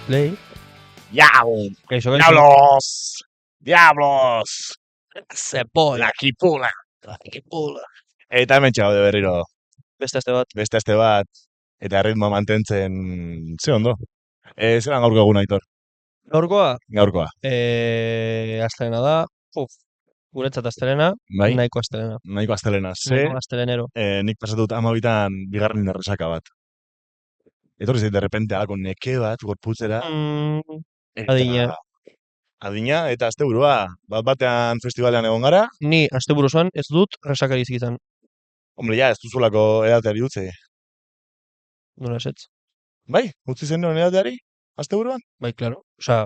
Play. Kaixo. ¡Diablos! ¡Diablos! Zepola. La kipula. Eta hemen txau de berriro. Beste aste bat. Beste aste bat. Eta ritmo mantentzen, ze ondo. Zeran gaurko egun Aitor? Gaurkoa, Gaurkoa. astelena da. Guretzat astelena, Bai? nahiko astelena. Nahiko astelena. Ze, Nahiko astelenero. nik pasatut 12 bigarren erresaka bat. Etorri zait, de repente, alako neke bat, gorputzera. Eta- Adina. Adina, eta asteburua. Bat-batean festivalean egon gara. Ni asteburuan ez dut resakari izan. Hombre, ja, ez duzulako edateari utzi. Nola esetz? Bai, utzi zen nuen edateari? Asteburuan? Bai, claro. Osea,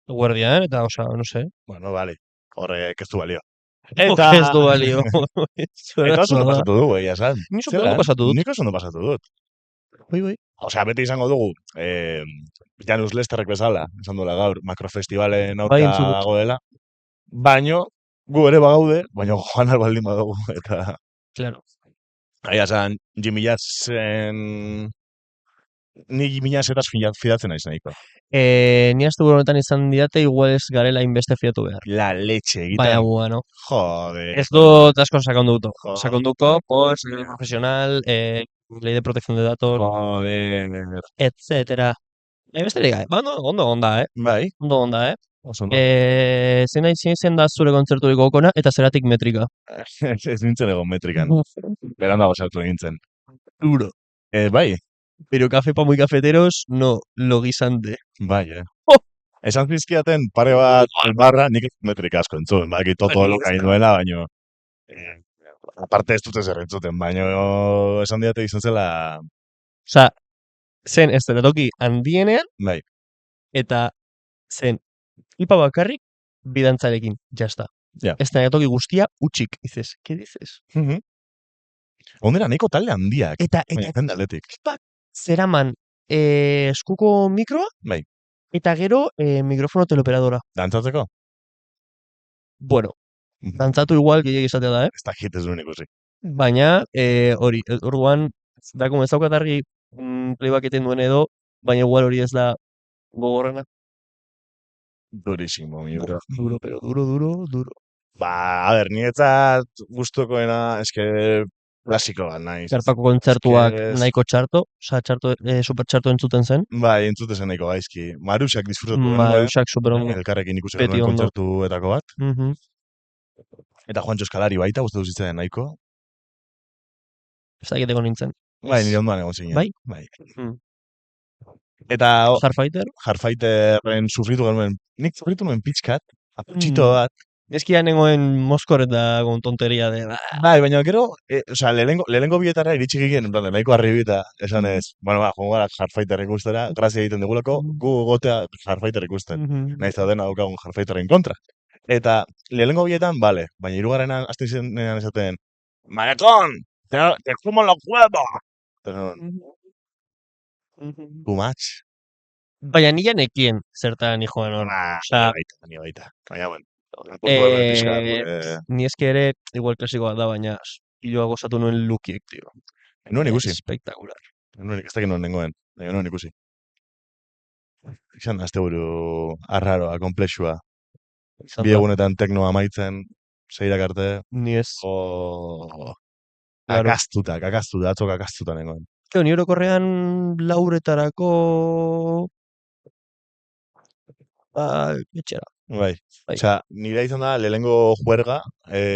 guardian eta, no sé. Bueno, vale. Horrek ez du balio. Eta... Ez du balio. Eta oso ondo pasatu dugu, egia esan. Ni super ondo pasatu dut. Nik oso ondo pasatu dut. Bai. Osea, beti izango dugu, Janus Lesterrek bezala, esan duela gaur, makrofestivalen Bai, aurka entzun dut. goela. Baino, gu ere bagaude, baino joan albaldin badugu, eta... Claro. Aia esan, Jimmy Jazzen... Ni Jimmy Jazzetaz fidatzen naiz nahiko. Ni asteburu honetan izan didate, igual ez garela inbeste fiatu behar. La leche egiten. Baina bueno. Joder. Ez dut asko sakonduko. Jo. Sakonduko, pues, profesional, ley de protección de datos, Joder. etcétera. Besterik gai. Ba, ondo onda, Bai, Ondo onda, oso ondo. Zein zen da zure kontzerturik gogokona eta zeratik metrika? Ez nintzen egon metrikan. Beran dago sartu nintzen. Duro. Bai, Pero café pa muy cafeteros, no, lo guisante. bai, Oh! Esan zizkiaten pare bat albarra, nik metrika asko entzun, baki toto lokain duela, baino... aparte ez dut ezer entzuten, baino esan diate izan zela... Osa, zen eszenatoki handienean, Bai, eta zen ipa bakarrik bidantzarekin, jazta. Ja. Eszenatoki guztia utxik, dices, ¿qué dices? ondera nahiko talde handiak, Eta baina jende aldetik. ipak zeraman eskuko mikroa, Bai, eta gero mikrofono teleoperadora. dantzatzeko? Bueno, dantzatu igual gehiago izatea da, Ez da hit ez duen ikusi. Baina, hori, orduan, dako ez daukat argi playback eten duen edo, baina igual hori ez da gogorrena. Durísimo, mi bro. Duro, pero duro. Ba, a ber, niretzat gustokoena, eske klasiko bat naiz. Karpako kontzertuak Ez- nahiko txarto, super txarto entzuten zen. Bai, entzute zen nahiko gaizki. Marusak disfrutatu Marusak super ondo. elkarrekin ikusi Beti genuen ondo. kontzertuetako bat. Mhm. Eta Juancho Eskalari baita, gustatu zitzaidan nahiko. Ez dakiteko nintzen. Bai, nire ondoan egon zinen. Bai? Bai. Mm. Eta Starfighter? Hardfighterren sufritu genuen, nik sufritu nuen pixkat, aputxito bat. Eskia nengoen moskor eta gon tonteria de... Bai, baina gero, osea, lehenengo bietara iritsi ginen, en plan, de nahiko arribita, esan ez, bueno, ba, jongo gara Hardfighter ikustera, grazia egiten digulako, gu gotea Hardfighter ikusten. Naiz da dena daukagun Hardfighterren kontra. Eta lehenengo bietan, vale, baina hirugarrenan hasten zenean esaten, Maratón, te fumo los huevos! Too much. Baina nila nekien zertan joan hor. Osea, Ni baita. Baina, bueno. Ni eske ere, igual klasikoa da, baina hiloa gozatu nuen lukiek, tio. Nuen ikusi. Espectacular. Ez dakit nuen nengoen. Baina nuen ikusi. Izan asteburu arraroa, komplexua. Izan Bi da. egunetan teknoa amaitzen, seirak arte. Ni ez. Jo... Claro. Kakaztuta, atzo kakaztuta nengoen. Ni orokorrean lauretarako... etxera. Bai. Bai. Osea, nire izan da lehenengo juerga,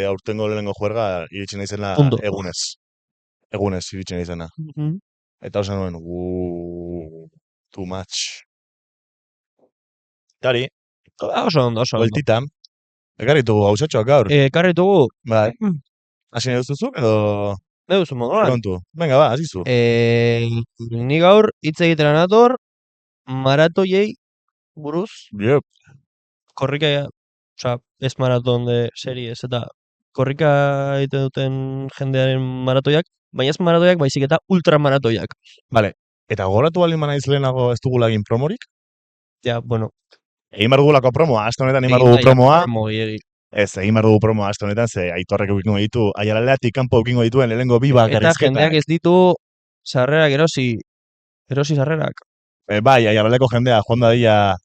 aurtengo lehenengo juerga, iritsi naizena Ondo. egunez. Egunez iritsi naizena. Eta osan nuen, too much. Tari, Oso ondo. bueltitan, ekarri ditugu gauzatxoak gaur. Karri dugu, Bai. Hasi nahi duzuzuk edo... duzu moduan. Kontu. Venga, ba, hasi zu. Ni gaur hitz egitera nator, maratoiei buruz, Yep. korrika, osea, ez maraton de series, eta korrika egiten duten jendearen maratoiak, baina ez maratoiak, baizik eta ultramaratoiak. Vale. Eta gogoratu baldin banaiz lehenago ez dugula egin promorik? Ja, bueno. Egin behar dugulako promoa, aste honetan egin behar dugu promoa. Promo gehiegi. Ez, egin behar dugu promoa aste honetan, ze Aitorrek eukingo ditu, Aiaraldeatik kanpo eukingo dituen lehenengo bi bakarrizketak. Eta jendeak ez ditu sarrerak erosi sarrerak. Bai, aiaraldeko jendea joan dadila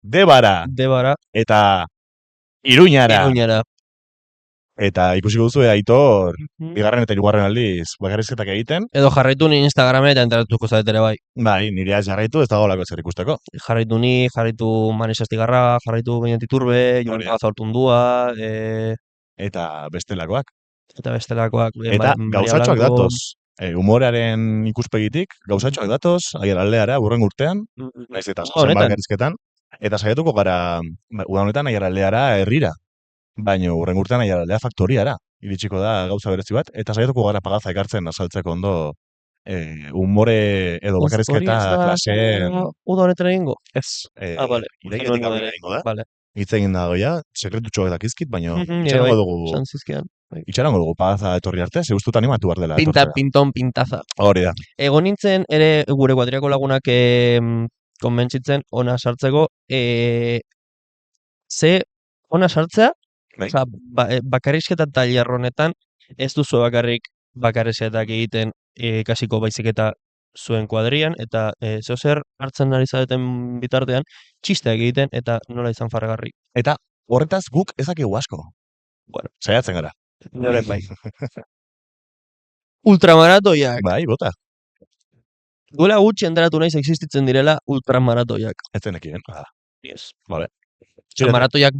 Debara Debara, eta Iruñara. Iruñara. Eta ikusiko duzu Aitor Mhm. bigarren eta hirugarren aldiz bakarrizketak egiten. Edo jarraitu ni Instagramen eta enteratuko zaretere bai. Bai, nire ez jarraitu ez dago lako zer ikusteko. Jarraitu ni, jarraitu Manes Astigarra, jarraitu Beñat Iturbe, Jon Hori da. Pagazortundua, Eta bestelakoak. eta bestelakoak. Eta Maria gauzatxoak Blanco. datoz. Humorearen ikuspegitik, gauzatxoak datoz, aiaraldeara, urren urtean, naiz eta Uda zazen honetan. bakarrizketan, eta saiatuko gara, uda honetan aiaraldeara herrira, baino urren urtean aiaraldea faktoriara, iritsiko da gauza berezi bat, eta saiatuko gara pagaza ekartzen azaltzeko ondo humore edo bakarrizketa klase... Uda honetan egingo? Ez, Vale. irailetik aurrera egingo da. Vale. Hitz egin dago ja, sekretutxoak dakizkit, baino Bai, itxarango dugu, Sanzizkian. Bai. itxarango dugu pagaza etorri arte, ze ustut animatu behar dela. Pintaza. Hori da. Egon nintzen ere gure kuadriako lagunak konbentzitzen ona sartzeko, ze ona sartzea, Bai. Osa, bakarrizketa tailer honetan ez duzu bakarrizketak egiten kasiko baizik eta zuen kuadrian, eta zeozer hartzen ari zareten bitartean, txisteak egiten eta nola izan farragarri. Eta horretaz guk ezakigu asko. Bueno. Saiatzen gara. Noren bai. Ultramaratoiak. Bai, bota. Duela gutxi enteratu naiz existitzen direla ultramaratoiak. Ez zenekien. Yes. Vale. Maratoiak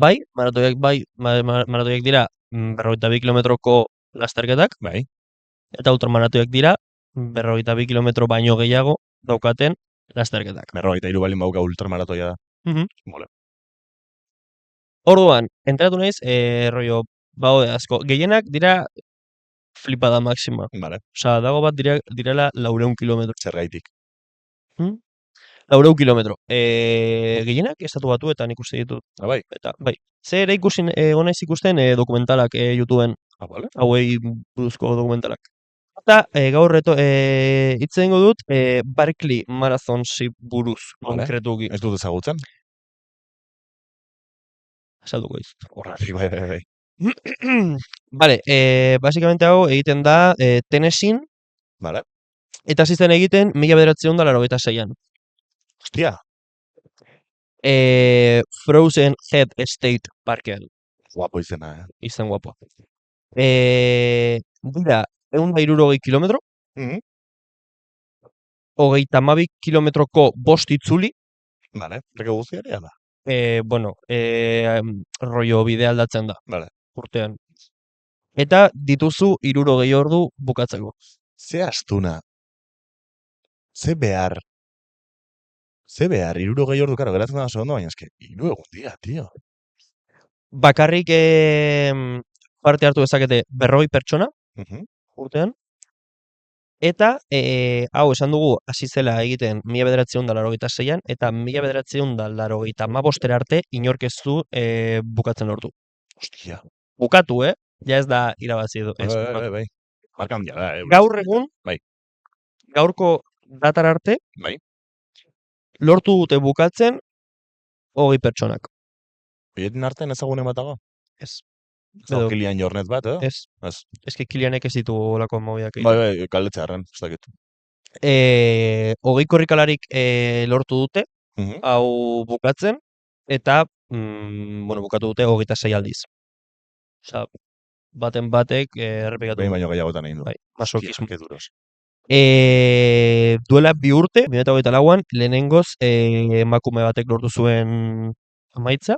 dira 42 kilometroko lasterketak, Bai. eta ultramaratoiak dira 42 kilometro baino gehiago daukaten lasterketak. 43 balin bauka ultramaratoia da. Vale. Orduan, enteratu naiz, rollo, baude asko. Gehienak dira flipada máxima. Vale. Osa, dago bat direla 400 kilometro. Zergaitik. 400 kilometro. Gehienak estatu batuetan ikusi ditut. Bai. Eta, bai. Zer naiz ikusten dokumentalak YouTubeen. Vale. Hauei buruzko dokumentalak. Eta gaur hitz egingo dut Barkley Marathonsi buruz, konkretuki. Ez dut ezagutzen. Salduko iz. Horratik, bai. Vale, básicamente hau egiten da Tennessee. Vale. Eta hasi zen egiten 1986an. Hostia. Frozen Head State Parken. Guapo izena, Izan guapo. Dira, 160 kilometro. 32 kilometroko 5 itzuli. Vale. Reke guztiaria da. Bueno, rollo bidea aldatzen da. Vale. Urtean. Eta dituzu 60 ordu bukatzeko. Ze astuna. Ze behar, 60 ordu, karo, geratzen da ondo, baina eske, 3 egun dira, tio. Bakarrik parte hartu dezakete 40 pertsona, urtean. Eta, hau esan dugu, hasi zela egiten 1986an, eta 1985 arte inork ez du bukatzen lortu. Hostia. Bukatu, ja ez da irabazi edo. Bai. Marka handia da, Gaur egun, bai. Gaurko datar arte, bai. Lortu dute bukatzen 20 pertsonak. Bietin artean ezagunen bat dago? Ez. Edo Kilian Jornet bat, Ez. Ez que Kilianek ez ditu olako mobiak egin. Bai, kaldetzearen, ez dakit. 20 korrikalarik lortu dute, hau bukatzen, eta, bukatu dute 26 aldiz. Osa, baten batek errepikatu. Behin baino gehiagotan egin du. Bai, masokismo. Hostia, duros. Duela 2 urte, 2024an, lehenengoz emakume batek lortu zuen amaitza,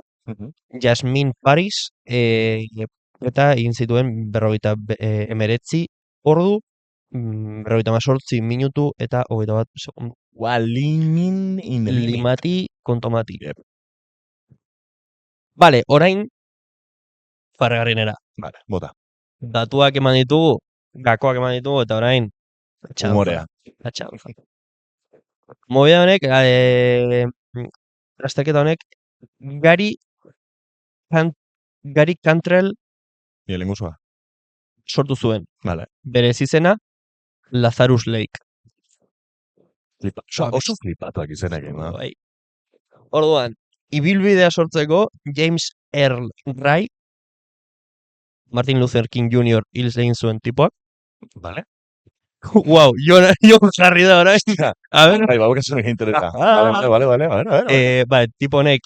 Jasmine Paris, eta egin zituen 49 ordu, 48 minutu eta 21 segundu. Limin in the limit. Limati kontomati. Yep. Vale, orain, farregarrinera. Vale, bota. Datuak eman ditugu, gakoak eman ditugu, eta orain, Humorea. Movida honek, lasterketa honek, Gary Cantrell sortu zuen. Vale. Bere izena, Lazarus Lake. Oso flipatuak izenekin, no? Bai. Orduan, ibilbidea sortzeko, James Earl Ray, Martin Luther King Jr. hil egin zuen tipoak. Vale. Wow, Jon jarri da orain. Hostia, A ver, bai, baukazu nire interesa. Vale, a ver. ba, tipo honek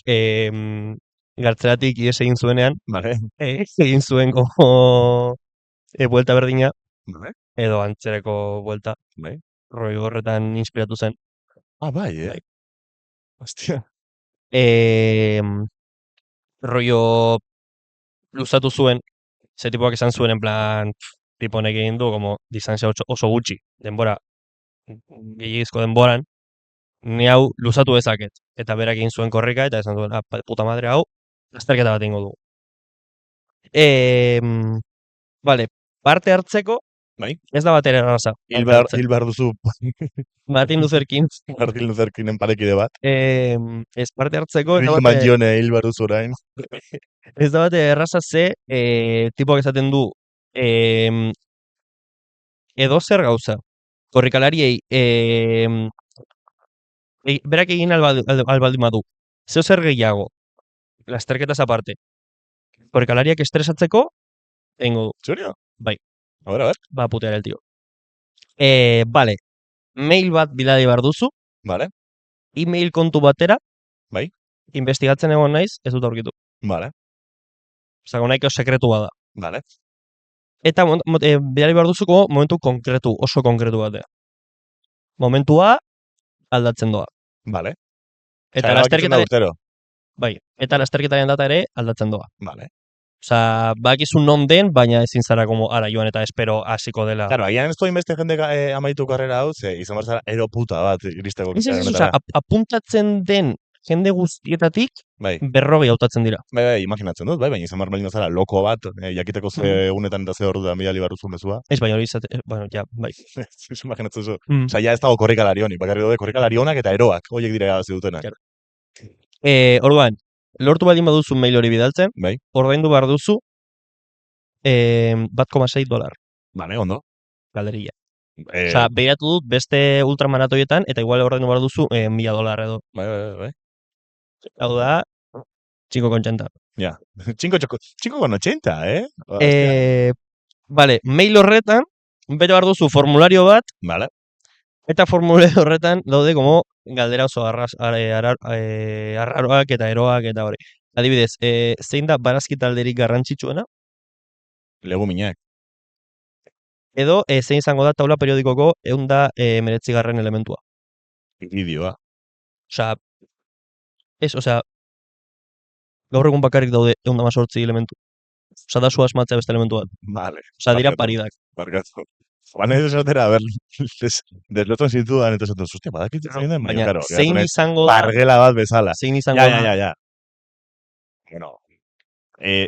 gartzeratik ihes egin zuenean, Vale, egin zuen como buelta berdina, vale, edo antzereko buelta, bai. roi horretan inspiratu zen. Ah, bai, Bai. Hostia. Rollo luzatu zuen, ze tipoak esan zuen, en plan, tipo honek egin du, como, distantzia oso gutxi, denbora, gehiagizko denboran, ni hau luzatu dezaket. Eta berak egin zuen korrika, eta esan zuen, puta madre hau, azterketa bat ingo du. Vale, parte hartzeko, Bai. ez da batera erraza. Hil behar duzu Martin Luther King. Martin Luther Kingen parekide bat. Ez parte hartzeko, Bill Mangione hil behar duzu orain. ez da bate erraza ze, tipoak esaten du, edo zer gauza. Korrikalariei, berak egin albaldin badu. Zeo zer gehiago, lasterketaz aparte. Korrikalariak estresatzeko, egingo du. Serio? Bai. A ver. Va putear el tío. Vale. Mail bat bidali behar duzu. Vale. Email kontu batera. Bai. Investigatzen egon naiz, ez dut aurkitu. Vale. Osa, nahiko sekretua da. Vale. Eta bidali behar duzuko momentu konkretu, oso konkretu batea. Momentua aldatzen doa. Vale. Eta lasterketaren... Bai, eta lasterketaren data ere aldatzen doa. Vale. Osa, bakizu non den, baina ezin zara como ara joan eta espero hasiko dela. Claro, agian ez doin beste jende amaitu karrera hau, ze izan barzara eroputa bat iristeko. Osa, apuntatzen den jende guztietatik, bai. 40 hautatzen dira. Bai, imaginatzen dut, bai, baina izan baldin bazara loko bat, jakiteko ze egunetan eta ze orduan bidali barruzun bezua. Ez, baina hori izate, bueno, ja, bai. Ez imaginatzen zu. Osa, ja ez dago korrikalari honi, bakarri daude korrikalari honak eta eroak, horiek dira gazi dutenak. Claro. Orduan, lortu baldin baduzu mail hori bidaltzen, bai. Ordaindu behar duzu, $1,6. Bale, ondo. Galderilla. Osa, behiratu dut beste ultramaratoietan, eta igual ordaindu behar duzu $1,000 edo. Bai. Hau da, 5,80. Ja, 5,80, Vale, mail horretan, bete behar duzu formulario bat, vale. eta formulario horretan daude como galdera oso arraroak eta eroak eta hori. Adibidez, zein da barazki talderik garrantzitsuena? Leguminak. Edo, zein izango da taula periodikoko 109. elementua? Ideoa. Osea, gaur egun bakarrik daude 118 elementu. Osea, da zu asmatzea beste elementu bat. Vale. Osea, dira paridak. Barkatu. Baina ez esatera, a ver, deslotan zituan, eta esaten, hostia, badakitzen zain den, baina claro, zein izango da... Bargela bat bezala. Zein izango da... Ja. Bueno,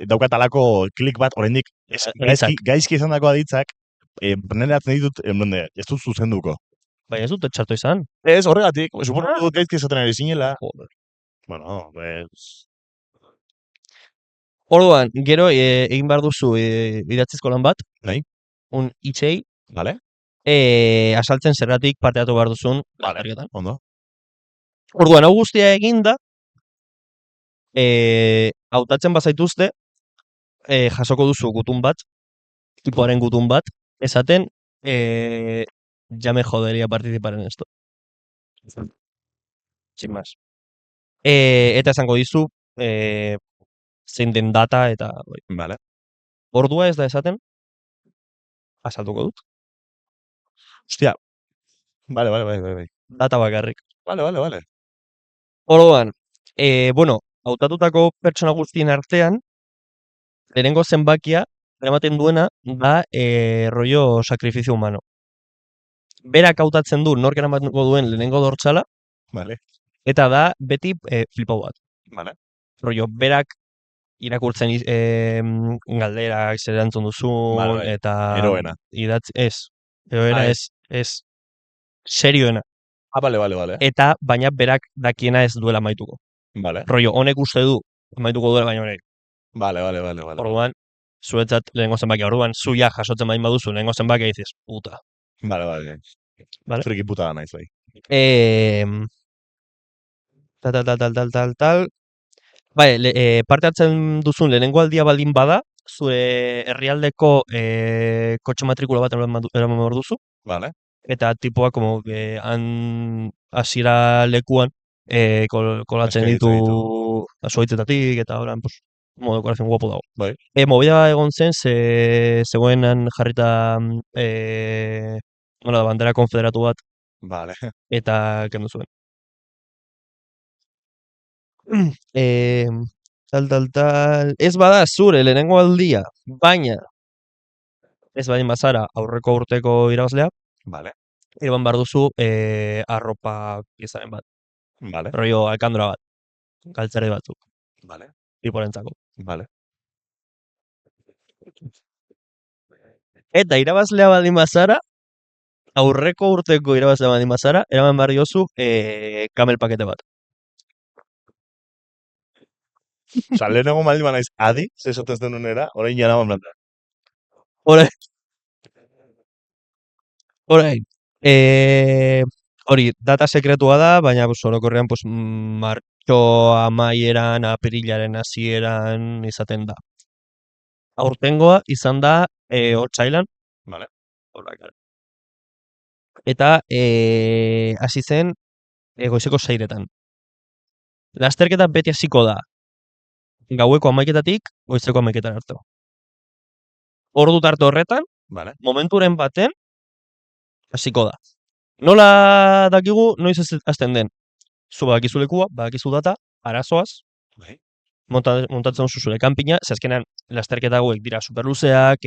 daukatalako klik bat, oraindik gaizki izan dako aditzak, neratzen ditut, ez dut zuzenduko. Baina ez dut txarto izan. Ez, horregatik, suponen dut gaizki esaten ari zinela. Joder. Bueno, pues... Orduan, gero egin behar duzu idatzizko lan bat. Nahi. Un itxei. Vale. Asaltzen zerratik parteatu behar duzun. Vale, ondo. Orduan, hau guztia eginda, hautatzen bazaituzte, jasoko duzu gutun bat, tipoaren gutun bat, esaten, ya me jodería participar en esto. Sin más. Eta esango dizu, zein den data eta... Vale. Ordua ez da esaten, asaltuko dut. Hostia. Vale. Data bakarrik. Vale. Orduan, bueno, hautatutako pertsona guztien artean, lehenengo zenbakia, eramaten duena, da rollo sakrifizio humano. Berak hautatzen du nork eramateko duen lehenengo dortsala, vale. Eta da beti flipau bat. Vale. Rollo, berak irakurtzen galderak zer erantzun duzun, vale. Eta... Eroena. Eroena ez. Serioena. Vale. Eta baina berak dakiena ez duela maituko. Vale. Rollo, honek uste du maituko duela baina honek. Vale. Orduan, zuetzat lehenengo zenbakia. Orduan, zuia jasotzen bain baduzu lehenengo zenbakia dices, puta. Vale. Friki puta da naiz bai. Tal. Bai, parte hartzen duzun lehenengo aldia baldin bada, zure herrialdeko kotxe matrikula bat eraman behar duzu. Vale. eta tipoak como han hasiera lekuan kolatzen Eskeritzen ditu. ditu zuhaitzetatik eta horan, pues, como decoración guapo dago. Bai. Movida egon zen, zegoenan jarrita nola da, bandera konfederatu bat, Vale. eta kendu zuen. Eh, tal. Ez bada zure lehenengo aldia, baina ez baldin bazara aurreko urteko irabazlea, Vale. eraman behar duzu arropa piezaren bat. Vale. Rollo alkandora bat, galtzerdi batzuk, Vale. tiporentzako. Vale. Eta irabazlea baldin bazara, aurreko urteko irabazlea baldin bazara, eraman behar diozu kamel pakete bat. Osa, lehenengo maldin banaiz adi, zesoten zen unera, orain jara manblanda. Orain, hori, data sekretua da, baina pues, orokorrean pues, martxo amaieran, apirilaren hasieran izaten da. Aurtengoa izan da otsailan, Vale. eta hasi zen goizeko 6etan. Lasterketa beti hasiko da gaueko 11etatik goizeko 11etan arte. Ordu tarte horretan, Vale. momenturen baten hasiko da. Nola dakigu noiz hasten den? Zu badakizu lekua, badakizu data, arazoaz, Bai. montatzen duzu zure kanpina, ze azkenean lasterketa hauek dira superluzeak,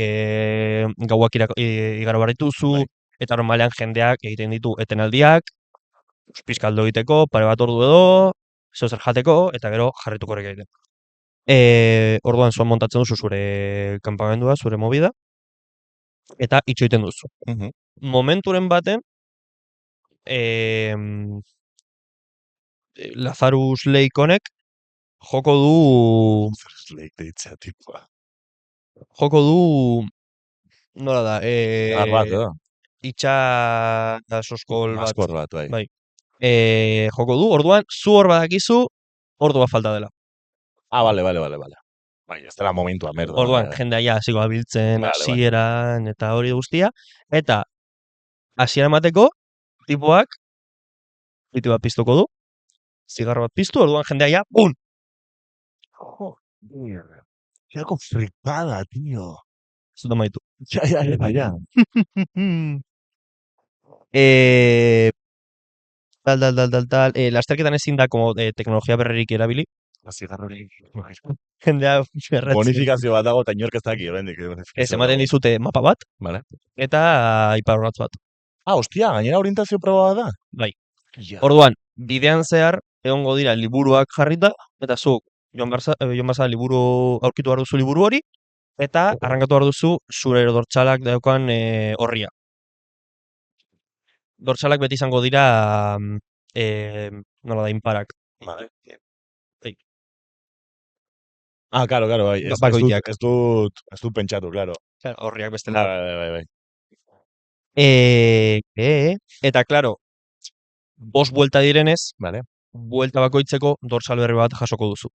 gauak igaro barrituzu, Bai. eta normalean jendeak egiten ditu etenaldiak, pizkaldo egiteko, pare bat ordu edo, zer jateko, eta gero jarrituko horrek egiten. Orduan zuan montatzen duzu zure kanpamendua, zure movida, eta itxo egiten duzu. Momenturen baten, Lazarus Leikonek joko du nola da, Bat, edo? itxasoskol bat. Maskor bat, bai. Joko du, orduan, zu hor badakizu, ordu bat falta dela. Bale. Bai, ez dela momentua, merda. Orduan, jendea ja hasiko abiltzen, Vale. hasieran, eta hori guztia. Eta, hasiera emateko, tipoak, bat piztuko du, zigarro bat piztu, orduan jendea ja, bum! Joder, qué algo flipada, tío. Zuta maitu. Ya. Tal. Lasterketan ezin da, como, teknologia berririk erabili. Zigarrori. Jendea berratzen. Bonifikazio bat dago, eta inork ez daki, bendik. Ez, ematen dizute mapa bat, Vale. eta iparrotz bat. Hostia, gainera orientazio proba bat da? Bai. Ja. Orduan, bidean zehar, egongo dira liburuak jarrita, eta zuk, joan barza liburu, aurkitu behar duzu liburu hori, eta arrankatu behar duzu zure dortxalak daukan horria. Dortxalak beti izango dira, nola da, inparak. Vale. Bai. Claro, bai. Bakoitiak. Ez dut pentsatu, claro. Horriak bestela. Bai. Eta, claro, 5 buelta direnez, Vale. buelta bakoitzeko dorsal berri bat jasoko duzu.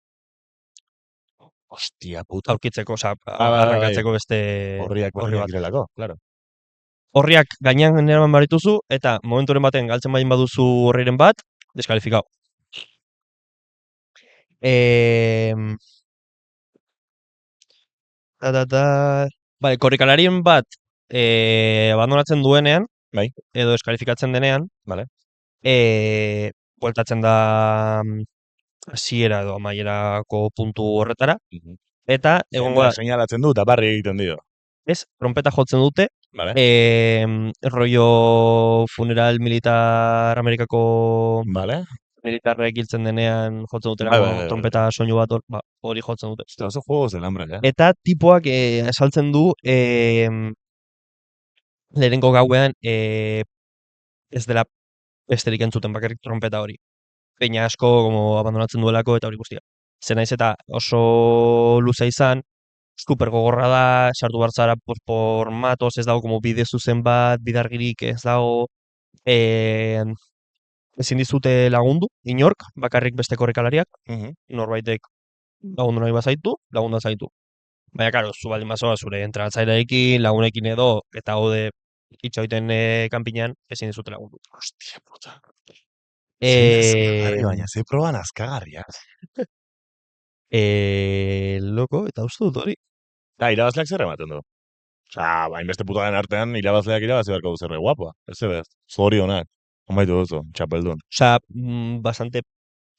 Hostia puta. Aurkitzeko, arrankatzeko beste Horriak direlako, claro. Horriak gainean eraman barituzu, eta momenturen baten galtzen bain baduzu horriren bat, deskalifikau. Vale, korrikalarien bat abandonatzen duenean, bai, edo deskalifikatzen denean, vale. Bueltatzen da hasiera edo amaierako puntu horretara, eta egongo da... Señalatzen du, eta barri egiten dio. Ez, trompeta jotzen dute, vale. Rollo funeral militar Amerikako vale. militarrek hiltzen denean jotzen dute trompeta soinu bat hori jotzen dute. Oso juegos del hambre, Eta tipoak esaltzen du lehenengo gauean ez dela besterik entzuten bakarrik trompeta hori. Peña asko como abandonatzen duelako eta hori guztia. Zer naiz eta oso luza izan, super gogorra da, sartu bartzara por matos, ez dago como bide zuzen bat, bidargirik ez dago, ezin dizute lagundu, inork, bakarrik beste korrikalariak, norbaitek lagundu nahi bazaitu, lagunda zaitu. Baina, karo, zu baldin bazoa zure entrenatzaileekin, lagunekin edo, eta hode itxoiten kanpinean, ezin dizute lagundu. Hostia puta. Zein Eh, azkagarri baina, zein proban azkagarria. loko, eta uste dut hori. Da, irabazleak zer ematen du. Osa, hainbeste putaren artean, irabazleak irabazi beharko du zerre guapoa. Ez ebez, zorionak. Amaitu duzu, txapeldun. Osea, bastante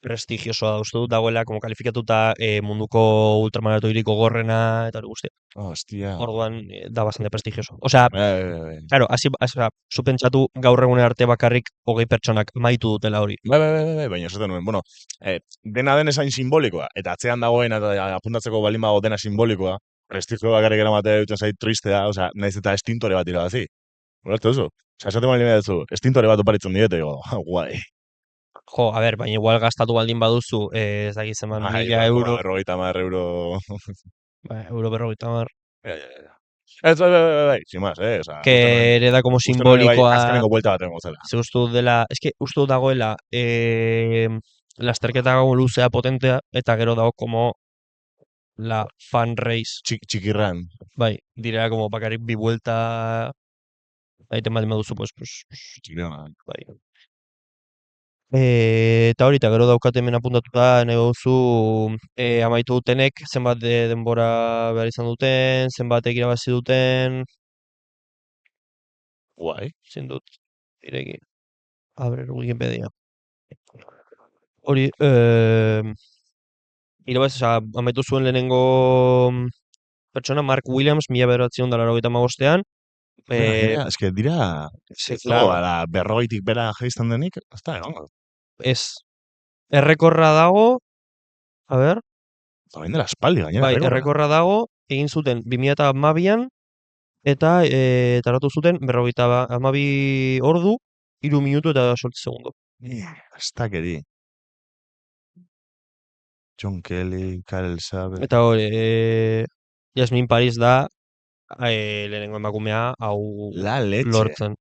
prestigiosoa da uste dut, dagoela, como kalifikatuta munduko ultramaratoirik gogorrena, eta hori guztia. Hostia. Orduan, da bastante prestigioso. Osea, Bai, claro, osea, zu pentsatu gaur egun arte bakarrik 20 pertsonak amaitu dutela hori. baina esaten nuen, bueno, dena den esain simbolikoa, eta atzean dagoen, eta apuntatzeko balin bago dena simbolikoa, prestigio bakarrik eramatea duten zait tristea, osea, naiz eta estintore bat irabazi. Horatu duzu? Osea, esaten balin duzu, estintore bat oparitzen diete, guai. Jo, a ber, baina igual gastatu baldin baduzu, ez dakit zeman, Bai, 1000 euro, 50 euro. euro 50. Ja. Ez, bai, sin más, osea, Que ere da como uste nuen bai, simbolikoa, azkenengo buelta bat egongo zela. ze uste dut dela, eske uste dut dagoela, lasterketa como luzea potentea, eta gero dago como la fan race, Txikirran. bai, direla como bakarrik bi vuelta, aiten baldin baduzu, pues, Txikirran. bai. Eta hori, eta gero daukat hemen apuntatuta nahi duzu amaitu dutenek, zenbat denbora behar izan duten, zenbatek irabazi duten, Guai. zein dut, ireki, abre Wikipedia. Hori, irabazi, osea, amaitu zuen lehenengo pertsona, Mark Williams, 1985ean, Eske dira, sí, ez dago, claro, ala, 40tik bera jaisten denik, ez da, egongo. ez, errekorra dago, a ber, Zabain dela espaldi gainera, bai, errekorra. errekorra dago, egin zuten 2012an, eta taratu zuten 52 ordu, 3 minutu eta 8 segundo. Ez dakeri. John Kelly, Karel Sabe. Eta hori, Jasmine Paris da lehenengo emakumea hau La leche. lortzen.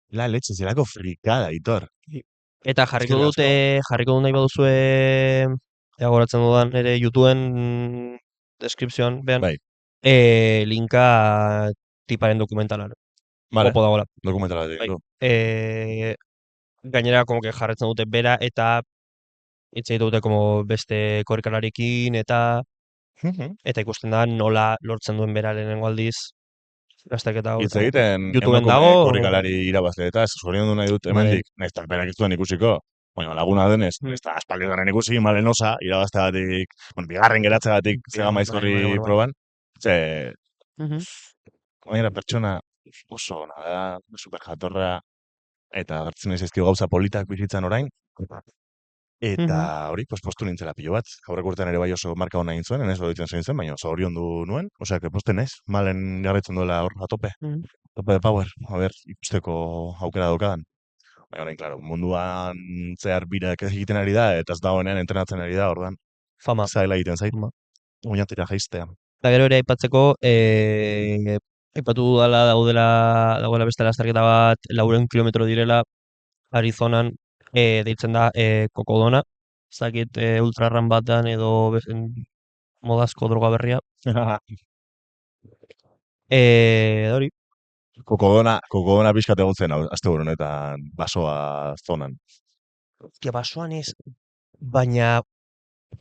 La leche, zelako frikada, Aitor. Eta jarriko Eskerrik dute, asko. jarriko dut nahi baduzue, goratzen dudan ere YouTubeen deskripzioan, behan, Bai, linka tiparen dokumentalaren. vale. Opo dagoela. Dokumentala bat Bai. egin du. Gainera, como que jarretzen dute bera, eta hitz egiten dute como beste korrikalarikin, eta ikusten da nola lortzen duen bera lehenengo aldiz. Lasterketa hau. Hitz egiten YouTubeen emakume dago. korrikalari irabazle eta zorion du nahi dut hemendik, nahiz eta berak ez duen ikusiko. Baina laguna denez, ez da aspaldi garen ikusi, malenosa, irabazteagatik, bueno, bigarren geratzeagatik zega maizkorri proban. Ze, gainera pertsona oso ona da, super jatorra, eta gertzen ez ezkio gauza politak bizitzan orain. Eta hori, pues postu nintzela pilo bat. Aurreko urtean ere bai oso marka hona egin zuen, enez horitzen zein zen, baina oso horion du nuen. Osea, que posten ez, malen jarraitzen duela hor a tope. Tope de power, a ber, ikusteko aukera daukadan. Baina orain, klaro, munduan zehar birak egiten ari da, eta ez dagoenean entrenatzen ari da, orduan. Fama. Zaila egiten zait. Oinatira jaistea. Eta gero ere aipatzeko, aipatu dudala dagoela beste lasterketa bat, 400 kilometro direla, Arizonan, deitzen da kokodona. Ez dakit ultrarran batan edo modazko droga berria. Hori. Kokodona pixkat egon zen, azte honetan, basoa zonan. Hostia, basoan ez, baina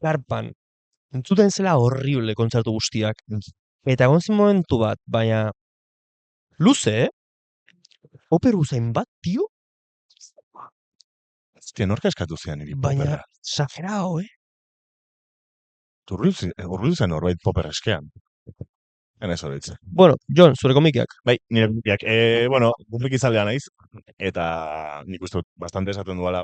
karpan, entzuten zela horrible kontzertu guztiak. Eta egon zen momentu bat, baina luze, operu zen bat, tio? Hostia, norka eskatu zian hiri Baina, popera? exagerao, Urbil zen horbait poper eskean. Enez horitzen. Bueno, Jon, zure komikiak. Bai, nire komikiak. Bueno, publik izaldea naiz, eta nik uste dut bastante esaten duela.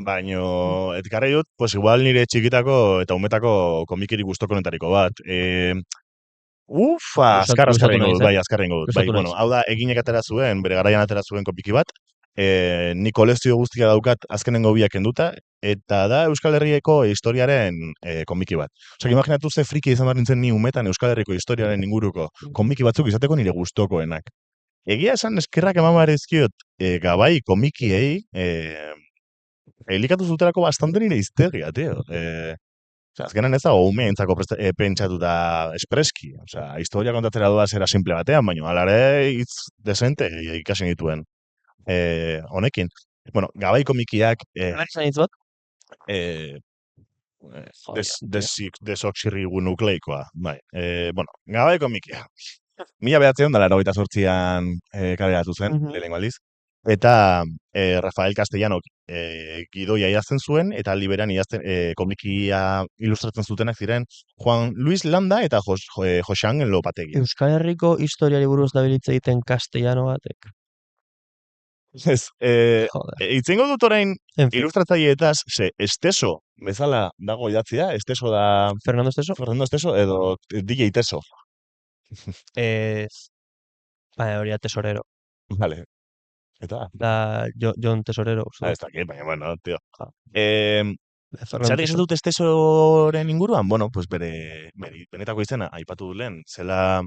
Baino, etkarri dut, pues igual nire txikitako eta umetako komikiri guztokonetariko bat. Azkar ingo dut, bai, azkar ingo dut. Bai, bueno, hau da, eginek atera zuen, bere garaian atera zuen komiki bat. Nik kolezio guztia daukat azkenengo biak enduta, eta da Euskal Herrieko historiaren komiki bat. Osak, imaginatu ze friki izan behar nintzen ni umetan Euskal Herriko historiaren inguruko komiki batzuk izateko nire gustokoenak. Egia esan eskerrak eman behar ezkiot, gabai komikiei, elikatu zuterako bastante nire iztegia, tio. Osea, azkenan ez dago umeentzako pentsatuta espreski. Osea, historia kontatzera doa zera simple batean, baina alare hitz desente ikasi dituen honekin. Bueno, gabai komikiak Zer izan hitz bat? eh, Joder, tío. desoxirrigonukleikoa, bai. Bueno, gabai komikia. 1988an kaleratu zen, lehenengo aldiz. Eta Rafael Castellanok gidoia idazten zuen, eta liberan idazten komikia ilustratzen zutenak ziren Juan Luis Landa eta Joxan Lopategi. Euskal Herriko historiari buruz da bilitze egiten castellano batek. Ez, Joder. itzengo dut orain En fin, ilustratzaileetaz, ze Esteso bezala dago idatzia, Esteso da Fernando Esteso. Fernando Esteso edo DJ Teso. Hori da tesorero. Vale. Eta, Da John Tesorero. ez dakit, baina, bueno, tío. Ja. Fernando Zergatik ez Esteso. dut Estesoren inguruan? Bueno, pues benetako izena, aipatu du lehen, zela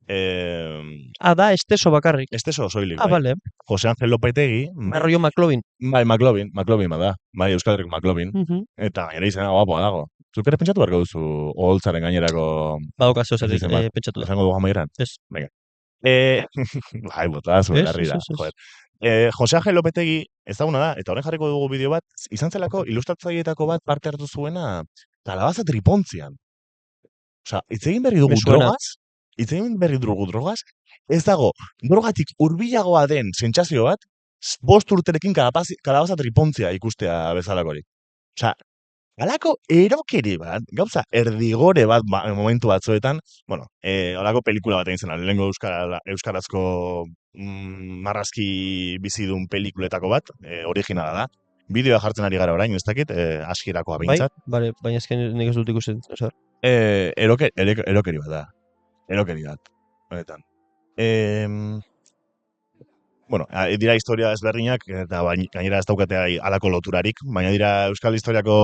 Da Esteso bakarrik. Esteso soilik, bai. Vale. Jose Ángel Lopetegi, Rollo McLovin. bai, McLovin bada, bai, Euskal Herriko McLovin, eta gainera izena guapoa dago. Zuk ere pentsatu beharko duzu oholtzaren gainerako Badaukazu zer izen bat. pentsatu da. Esango dugu amaieran? Ez. Venga. Bai, bota zu belarrira, joder. Jose Ángel Lopetegi ezaguna da, eta horren jarriko dugu bideo bat, izan zelako ilustratzaileetako bat parte hartu zuena kalabaza tripontzian. Osea, hitz egin berri dugu drogaz, ez dago, drogatik hurbilagoa den sentsazio bat, 5 urterekin kalabaza tripontzia ikustea bezalakorik. Osea, halako erokeri bat, gauza erdigore bat momentu batzuetan, bueno, halako pelikula bat egin zen, lehenengo euskarazko marrazki bizidun pelikuletako bat, originala da. Bideoa jartzen ari gara orain, ez dakit, askirakoa behintzat. Bai, baina ezken nik ez dut ikusten, zer. Erokeri bat da. Erokeri bat, honetan. Bueno, dira historia ezberdinak, eta gainera ez daukate halako loturarik, baina dira euskal historiako,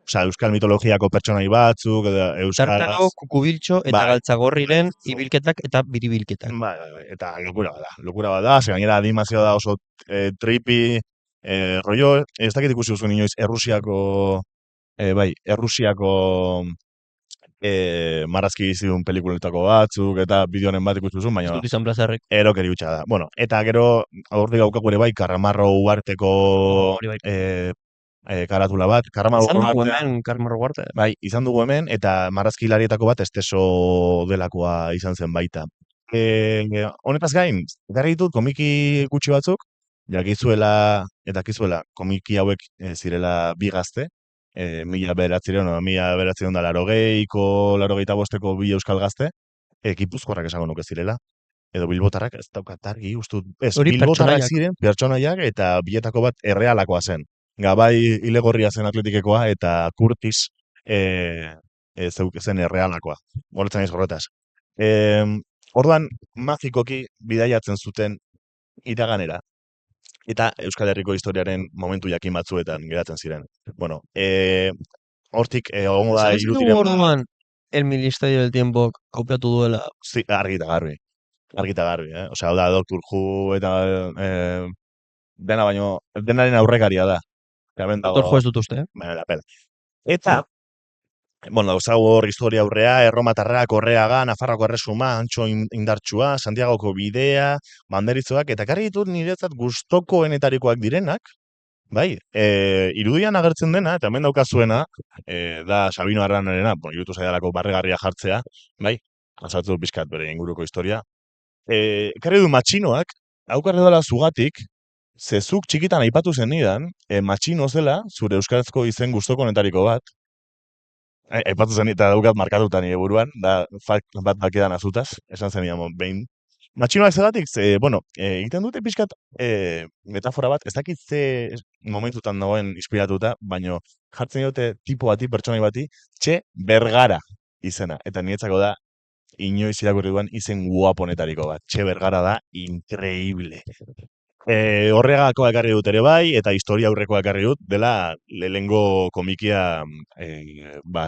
osea, euskal mitologiako pertsonai batzuk, Tartaro, kukubiltxo eta Bai. galtzagorriren ibilketak eta biribilketak. Bai, eta lokura bat da, ze gainera animazioa da oso trippy, rollo, ez dakit ikusi duzuen inoiz, Errusiako marrazki bizidun pelikuletako batzuk, eta bideonen bat ikusi duzun, baina Ez dut izan plazarrek. erokeri hutsa da. Bueno, eta gero, hortik daukagu ere bai, Karramarro uarteko Hori bai. karatula bat. Izan dugu hemen, Karmarro Guarte. Bai, izan dugu hemen, eta marrazkilarietako bat Esteso delakoa izan zen baita. Honetaz gain, ekarri ditut komiki gutxi batzuk, jakizuela komiki hauek zirela bi gazte, 1980ko bi euskal gazte, Gipuzkoarrak esango nuke zirela, edo bilbotarrak, ez daukat argi, uste dut, Hori bilbotarrak pertsonaiak. ziren, pertsonaiak, eta bietako bat errealakoa zen. Gabai ilegorria zen atletikekoa, eta Curtis zen errealakoa. Horretzen naiz horretaz. Orduan, magikoki bidaiatzen zuten iraganera. Eta Euskal Herriko historiaren momentu jakin batzuetan geratzen ziren. Bueno, hortik egongo da ¿Sabes que hubo orduan el Ministerio del Tiempo kopiatu duela? Argi eta garbi. Osea, da Doctor Who eta dena baino, denaren aurrekaria da. Doctor Who ez dut uste, Baina, la pela. Eta, bueno, dauzago hor historia aurrea, Erromatarrak, Orreaga, Nafarroko Erresuma, Antxo Indartsua, Santiagoko Bidea, Banderitzoak, eta karri ditut niretzat gustokoenetarikoak direnak, bai, irudian agertzen dena, eta hemen daukazuena, da Sabino Arranarena, irutu zaidalako barregarria jartzea, bai, azaltu pizkat bere inguruko historia. Karri du matxinoak, aukarri dola zugatik, zezuk txikitan aipatu zen nidan, matxino zela, zure euskarazko izen gustokoenetariko bat, aipatu zen eta daukat markatuta nire buruan, da bat bakedan azutaz, esan zen nidan behin. Matxinoak zegatik, egiten dute pixkat metafora bat, ez dakit ze momentutan dagoen inspiratuta, baino jartzen dute tipo bati, pertsonai bati, Txe Bergara izena. Eta niretzako da, inoiz irakurri duan izen guaponetariko bat. Txe Bergara da, increíble. Horregakoa ekarri dut ere bai, eta historia aurrekoa ekarri dut, dela lehengo komikia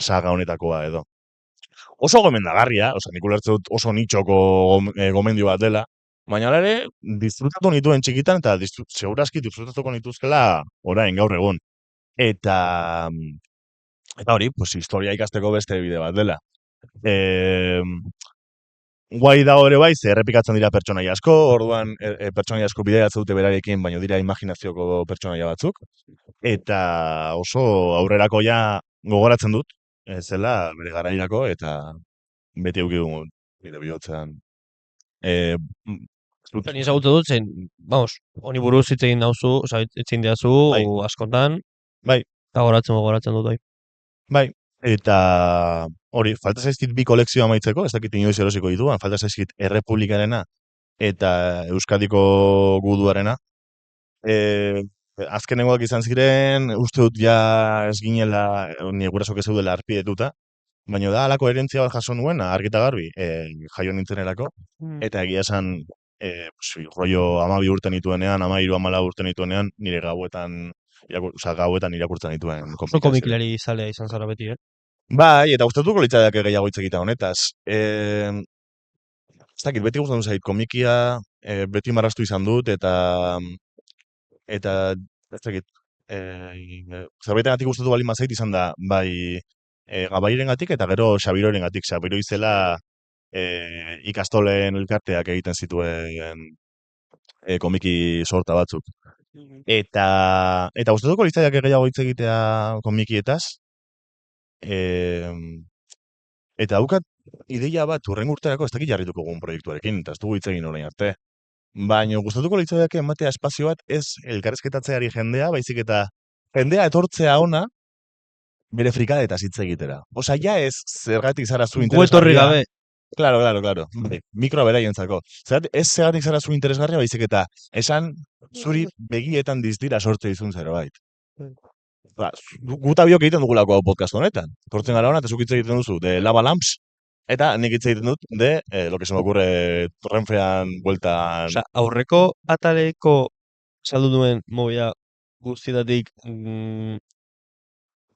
saga honetakoa edo. Oso gomendagarria, nik ulertzen dut oso nitxoko gomendio bat dela, baina ere, disfrutatu nituen txikitan, eta segurazki disfrutatuko nituzkela orain gaur egun. Eta Eta hori, pues, historia ikasteko beste bide bat dela. E, guai da ere bai, ze errepikatzen dira pertsonaia asko, orduan pertsonaia asko bidaiatzen dute berarekin, baina dira imaginazioko pertsonaia batzuk. Eta oso aurrerakoia gogoratzen dut, zela bere garairako, eta beti eduki dugu bide bihotzean. Ni ezagutu dut, zein, vamos, honi buruz hitz egin dauzu, oza, hitz egin diazu, Bai. askotan, Bai, eta gogoratzen dut, bai. bai, eta hori, falta zaizkit bi kolekzio amaitzeko, ez dakit inoiz erosiko dituan, falta zaizkit Errepublikarena eta Euskadiko guduarena. Azkenengoak izan ziren, uste dut ja ez ginela, ni gurasok ez zeudela arpidetuta, baina da alako herentzia bat jaso nuen, argita garbi, jaio nintzenerako, eta egia esan, rollo 12 urte nituenean, 13-14 urte nituenean, nire gauetan irakurtzen nituen Oso komikilari zalea izan zara beti, Bai, eta gustatuko litzaidak gehiago hitz egitea honetaz. Ez dakit, beti gustatu zait komikia, beti marrastu izan dut, eta ez dakit, zerbaitegatik gustatu baldin bazait izan da, bai, Gabairengatik eta gero Xabirorengatik. Xabiro izela ikastolen elkarteak egiten zituen komiki sorta batzuk. Eta gustatuko litzaidak gehiago hitz egitea komikietaz. Eta daukat ideia bat urrengo urterako ez dakit jarrituko egun proiektuarekin, eta ez dugu hitz egin orain arte. Baina gustatuko litzaidak ematea espazio bat ez elkarrizketatzeari jendea, baizik eta jendea etortzea ona bere frikadetaz hitz egitera. Osa, ja ez zergatik zara zu Guetorri interesgarria. gabe. Claro. Mikroa beraientzako. Ez zergatik zara zu interesgarria, baizik eta esan zuri begietan dizdira sortze izun zerbait. Ba, guta biok egiten dugulako hau podcast honetan. Tortzen gara hona, eta zuk hitz egiten duzu, de Lava Lamps, eta nik hitz egiten dut, de lo que se me ocurre Renfean, bueltan... Osa, aurreko ataleko saldu duen mobia guztietatik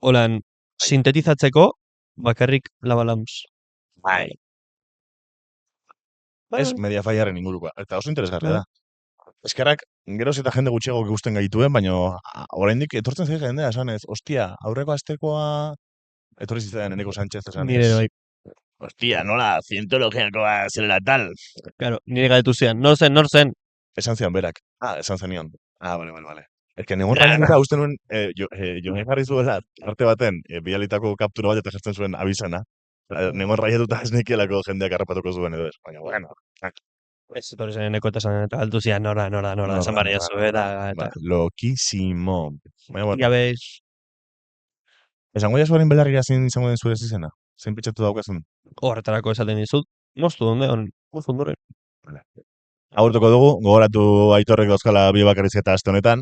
holan sintetizatzeko bakarrik Lava Lamps. Bai. Ez Mediafireren ingurukoa, eta oso interesgarria da. Eskerrak, geroz eta jende gutxiago ikusten gaituen, baina oraindik etortzen zaik jendea, esan ez, ostia, aurreko astekoa etorri zitzaidan Eneko Sánchez, esan Nire bai. Ostia, nola, zientologiakoa zela tal. Claro, nire galetu zian, nor zen? Esan zian berak. Esan zenion. Vale. Ez que nengon raiatuta uste nuen, Jon jarri zuela, arte baten, bidalitako kaptura bat eta jartzen zuen abizena. Nengon raiatuta ez nekielako jendeak harrapatuko zuen edo ez. Baina, bueno. Ez, etorri zen Eneko eta galtu zian, nora, esan barria zuera. Lokisimo. Baina, bueno. Ya ves. Esango ja zuaren belarria zin izango den zure zizena? Zein pitxatu daukazun? Horretarako esaten dizut. Moztu ondoren. Agurtuko dugu, gogoratu Aitorrek dauzkala bi bakarrizketa aste honetan.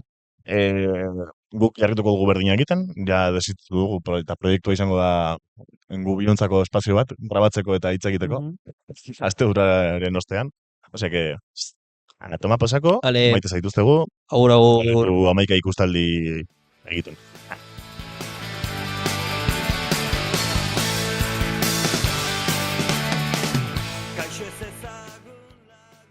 Guk jarrituko dugu berdina egiten, ja desitu dugu, eta proiektua izango da gu biontzako espazio bat, grabatzeko eta hitz egiteko. Aste duraren ostean. Osea que, toma pasako, maite zaituztegu. Agur. Amaika ikustaldi egiten.